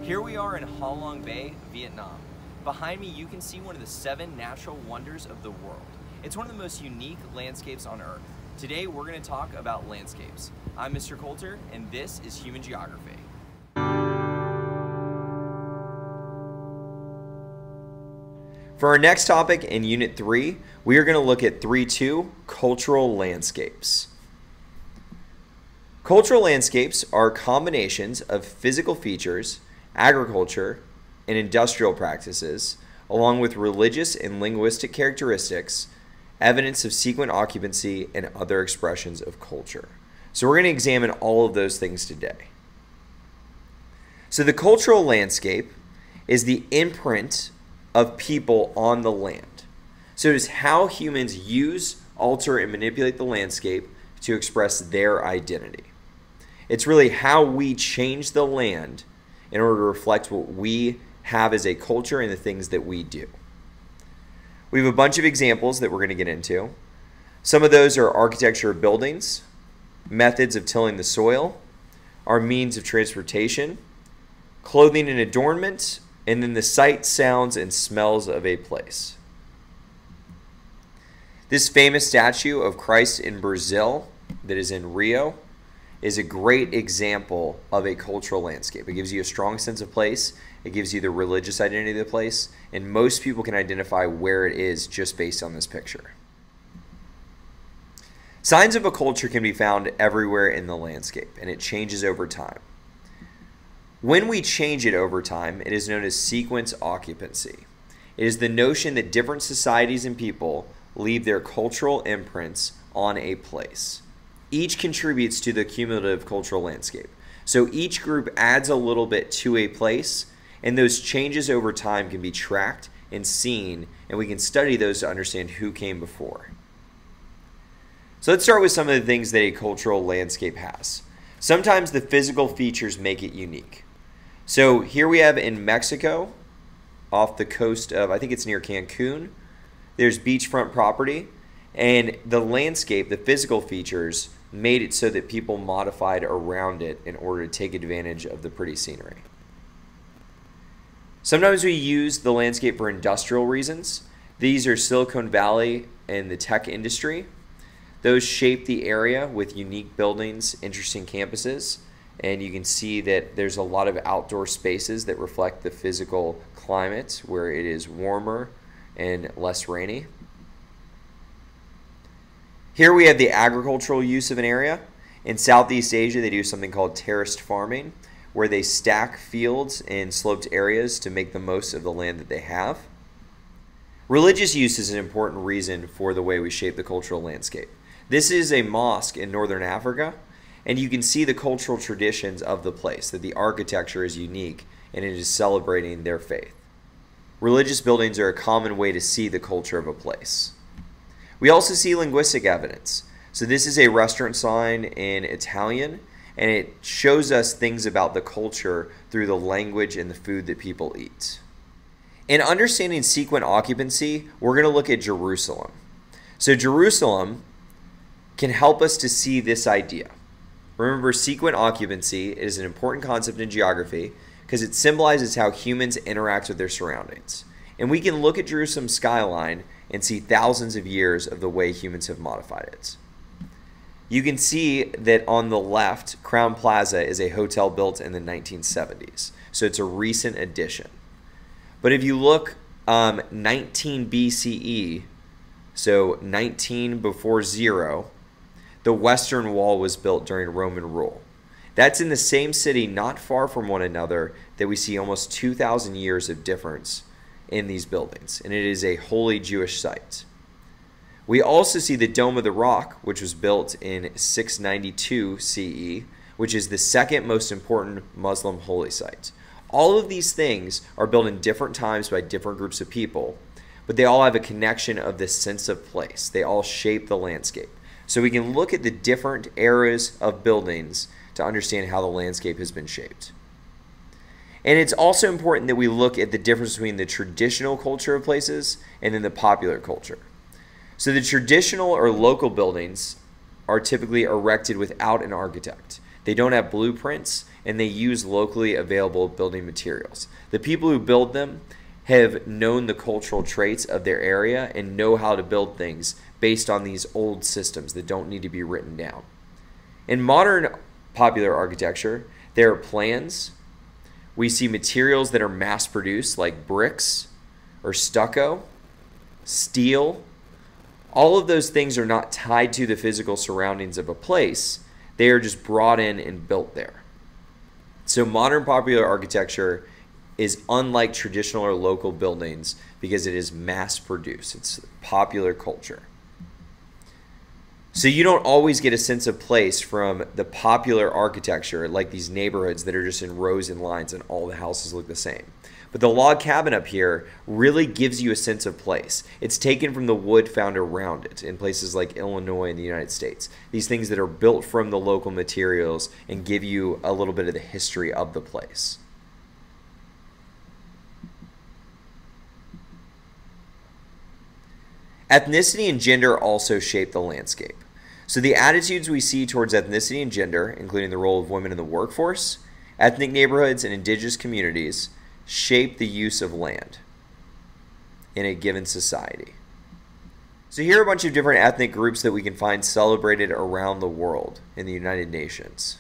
Here we are in Ha Long Bay, Vietnam. Behind me you can see one of the 7 natural wonders of the world. It's one of the most unique landscapes on Earth. Today we're going to talk about landscapes. I'm Mr. Coulter and this is Human Geography. For our next topic in Unit 3, we are going to look at 3.2, cultural landscapes. Cultural landscapes are combinations of physical features, agriculture, and industrial practices, along with religious and linguistic characteristics, evidence of sequent occupancy, and other expressions of culture. So we're going to examine all of those things today. So the cultural landscape is the imprint of people on the land. So it is how humans use, alter, and manipulate the landscape to express their identity. It's really how we change the land in order to reflect what we have as a culture and the things that we do. We have a bunch of examples that we're going to get into. Some of those are architecture of buildings, methods of tilling the soil, our means of transportation, clothing and adornment, and then the sights, sounds, and smells of a place. This famous statue of Christ in Brazil that is in Rio is a great example of a cultural landscape. It gives you a strong sense of place. It gives you the religious identity of the place, and most people can identify where it is just based on this picture. Signs of a culture can be found everywhere in the landscape, and it changes over time. When we change it over time, it is known as sequence occupancy. It is the notion that different societies and people leave their cultural imprints on a place. Each contributes to the cumulative cultural landscape. So each group adds a little bit to a place, and those changes over time can be tracked and seen, and we can study those to understand who came before. So let's start with some of the things that a cultural landscape has. Sometimes the physical features make it unique. So here we have in Mexico, off the coast of, I think it's near Cancun, there's beachfront property, and the landscape, the physical features, made it so that people modified around it in order to take advantage of the pretty scenery. Sometimes we use the landscape for industrial reasons. These are Silicon Valley and the tech industry. Those shape the area with unique buildings, interesting campuses, and you can see that there's a lot of outdoor spaces that reflect the physical climate where it is warmer and less rainy. Here we have the agricultural use of an area. In Southeast Asia, they do something called terraced farming, where they stack fields in sloped areas to make the most of the land that they have. Religious use is an important reason for the way we shape the cultural landscape. This is a mosque in northern Africa, and you can see the cultural traditions of the place, that the architecture is unique and it is celebrating their faith. Religious buildings are a common way to see the culture of a place. We also see linguistic evidence. So this is a restaurant sign in Italian, and it shows us things about the culture through the language and the food that people eat. In understanding sequent occupancy, we're going to look at Jerusalem. So Jerusalem can help us to see this idea. Remember, sequent occupancy is an important concept in geography because it symbolizes how humans interact with their surroundings. And we can look at Jerusalem's skyline and see thousands of years of the way humans have modified it. You can see that on the left, Crown Plaza is a hotel built in the 1970s. So it's a recent addition. But if you look 19 BCE, so 19 before 0, the Western Wall was built during Roman rule. That's in the same city, not far from one another, that we see almost 2,000 years of difference in these buildings, and it is a holy Jewish site. We also see the Dome of the Rock, which was built in 692 CE, which is the second most important Muslim holy site. All of these things are built in different times by different groups of people, but they all have a connection of this sense of place. They all shape the landscape. So we can look at the different eras of buildings to understand how the landscape has been shaped. And it's also important that we look at the difference between the traditional culture of places and then the popular culture. So the traditional or local buildings are typically erected without an architect. They don't have blueprints, and they use locally available building materials. The people who build them have known the cultural traits of their area and know how to build things based on these old systems that don't need to be written down. In modern popular architecture, there are plans. We see materials that are mass-produced like bricks or stucco, steel. All of those things are not tied to the physical surroundings of a place. They are just brought in and built there. So modern popular architecture is unlike traditional or local buildings because it is mass-produced. It's popular culture. So you don't always get a sense of place from the popular architecture like these neighborhoods that are just in rows and lines and all the houses look the same. But the log cabin up here really gives you a sense of place. It's taken from the wood found around it in places like Illinois and the United States. These things that are built from the local materials and give you a little bit of the history of the place. Ethnicity and gender also shape the landscape. So the attitudes we see towards ethnicity and gender, including the role of women in the workforce, ethnic neighborhoods, and indigenous communities, shape the use of land in a given society. So here are a bunch of different ethnic groups that we can find celebrated around the world in the United Nations.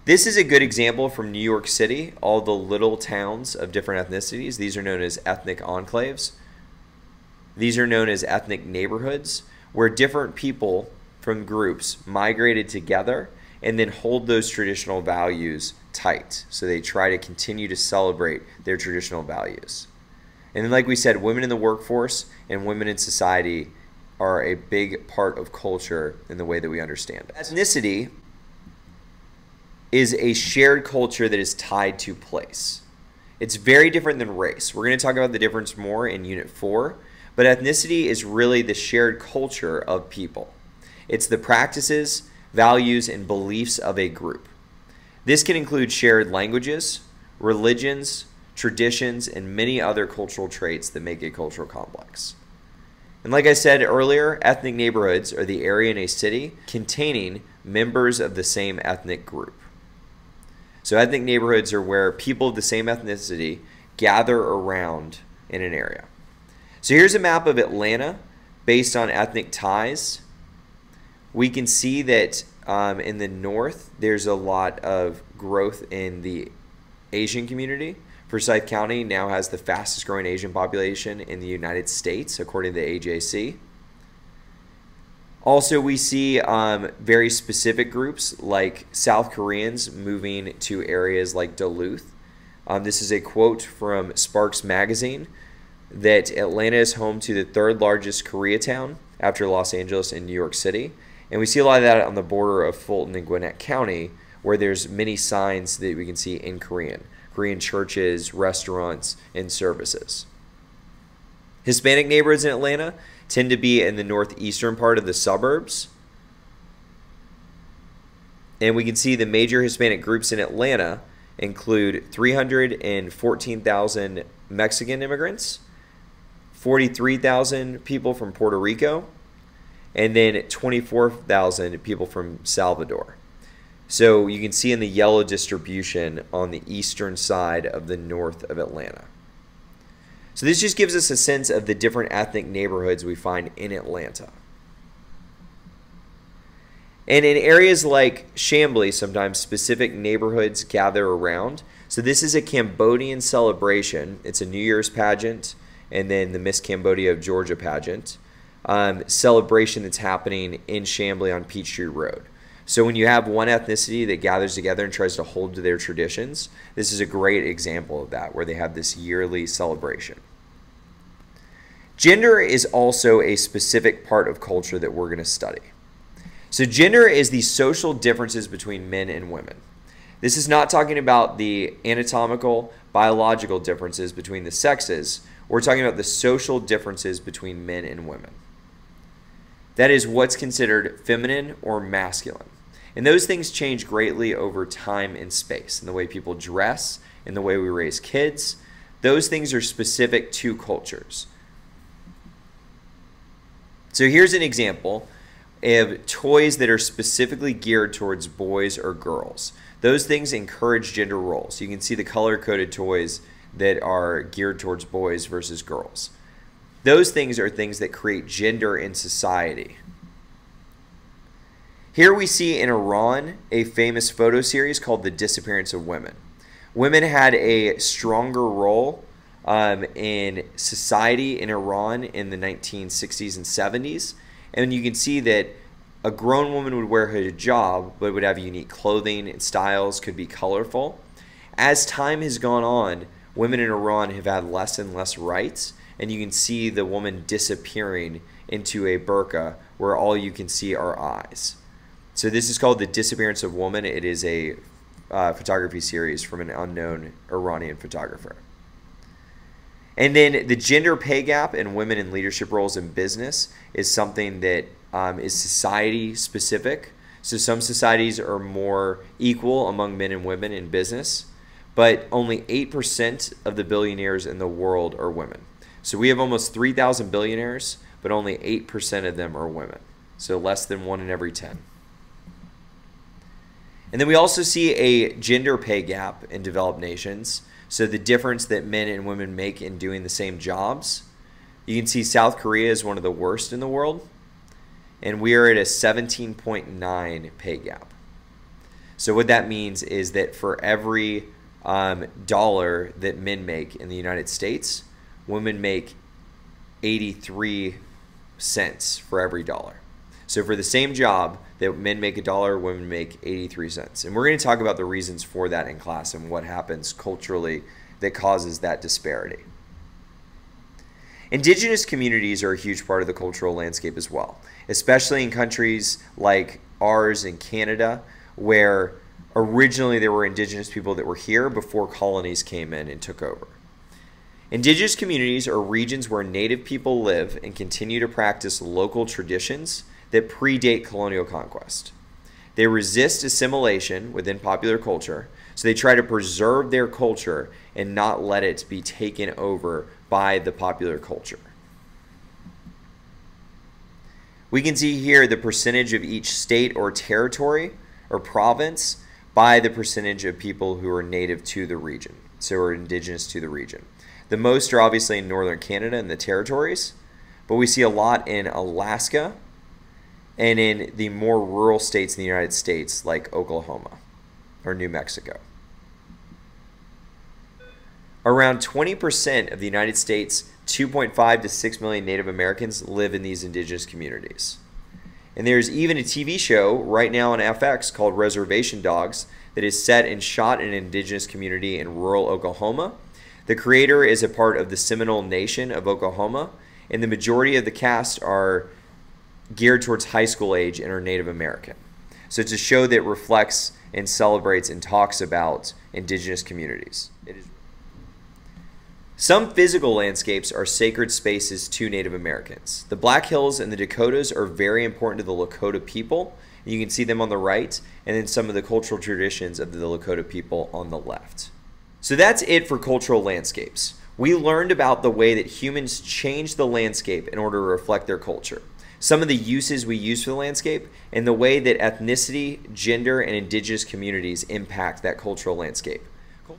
This is a good example from New York City, all the little towns of different ethnicities. These are known as ethnic enclaves. These are known as ethnic neighborhoods, where different people from groups migrated together and then hold those traditional values tight. So they try to continue to celebrate their traditional values. And then, like we said, women in the workforce and women in society are a big part of culture in the way that we understand it. Ethnicity is a shared culture that is tied to place. It's very different than race. We're going to talk about the difference more in Unit 4. But ethnicity is really the shared culture of people. It's the practices, values, and beliefs of a group. This can include shared languages, religions, traditions, and many other cultural traits that make a cultural complex. And like I said earlier, ethnic neighborhoods are the area in a city containing members of the same ethnic group. So ethnic neighborhoods are where people of the same ethnicity gather around in an area. So here's a map of Atlanta based on ethnic ties. We can see that in the north, there's a lot of growth in the Asian community. Forsyth County now has the fastest growing Asian population in the United States, according to the AJC. Also, we see very specific groups like South Koreans moving to areas like Duluth. This is a quote from Sparks Magazine, that Atlanta is home to the third largest Koreatown after Los Angeles and New York City. And we see a lot of that on the border of Fulton and Gwinnett County, where there's many signs that we can see in Korean churches, restaurants, and services. Hispanic neighborhoods in Atlanta tend to be in the northeastern part of the suburbs. And we can see the major Hispanic groups in Atlanta include 314,000 Mexican immigrants, 43,000 people from Puerto Rico, and then 24,000 people from Salvador. So you can see in the yellow distribution on the eastern side of the north of Atlanta. So this just gives us a sense of the different ethnic neighborhoods we find in Atlanta. And in areas like Chamblee, sometimes specific neighborhoods gather around. So this is a Cambodian celebration. It's a New Year's pageant and then the Miss Cambodia of Georgia pageant celebration that's happening in Chamblee on Peachtree Road. So when you have one ethnicity that gathers together and tries to hold to their traditions, this is a great example of that, where they have this yearly celebration. Gender is also a specific part of culture that we're going to study. So gender is the social differences between men and women. This is not talking about the anatomical, biological differences between the sexes. We're talking about the social differences between men and women. That is what's considered feminine or masculine. And those things change greatly over time and space, in the way people dress, in the way we raise kids. Those things are specific to cultures. So here's an example. of toys that are specifically geared towards boys or girls. Those things encourage gender roles. You can see the color-coded toys that are geared towards boys versus girls. Those things are things that create gender in society. Here we see in Iran a famous photo series called The Disappearance of Women. Women had a stronger role in society in Iran in the 1960s and 70s. And you can see that a grown woman would wear her hijab, but would have unique clothing and styles, could be colorful. As time has gone on, women in Iran have had less and less rights, and you can see the woman disappearing into a burqa where all you can see are eyes. So this is called The Disappearance of Woman. It is a photography series from an unknown Iranian photographer. And then the gender pay gap in women in leadership roles in business is something that is society specific. So some societies are more equal among men and women in business, but only 8% of the billionaires in the world are women. So we have almost 3,000 billionaires, but only 8% of them are women. So less than 1 in every 10. And then we also see a gender pay gap in developed nations. So the difference that men and women make in doing the same jobs. You can see South Korea is one of the worst in the world. And we are at a 17.9 pay gap. So what that means is that for every dollar that men make in the United States, women make 83 cents for every dollar. So for the same job that men make $1, women make 83 cents. And we're going to talk about the reasons for that in class and what happens culturally that causes that disparity. Indigenous communities are a huge part of the cultural landscape as well, especially in countries like ours in Canada, where originally there were indigenous people that were here before colonies came in and took over. Indigenous communities are regions where native people live and continue to practice local traditions that predate colonial conquest. They resist assimilation within popular culture, so they try to preserve their culture and not let it be taken over by the popular culture. We can see here the percentage of each state or territory or province by the percentage of people who are native to the region, so are indigenous to the region. The most are obviously in northern Canada and the territories, but we see a lot in Alaska and in the more rural states in the United States like Oklahoma or New Mexico. Around 20% of the United States' 2.5 to 6 million Native Americans live in these indigenous communities. And there's even a TV show right now on FX called Reservation Dogs that is set and shot in an indigenous community in rural Oklahoma. The creator is a part of the Seminole Nation of Oklahoma, and the majority of the cast are geared towards high school age and are Native American. So it's a show that reflects and celebrates and talks about indigenous communities. Some physical landscapes are sacred spaces to Native Americans. The Black Hills and the Dakotas are very important to the Lakota people. You can see them on the right, and then some of the cultural traditions of the Lakota people on the left. So that's it for cultural landscapes. We learned about the way that humans change the landscape in order to reflect their culture, some of the uses we use for the landscape, and the way that ethnicity, gender, and indigenous communities impact that cultural landscape.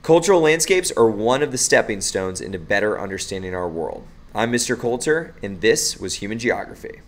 Cultural landscapes are one of the stepping stones into better understanding our world. I'm Mr. Coulter, and this was Human Geography.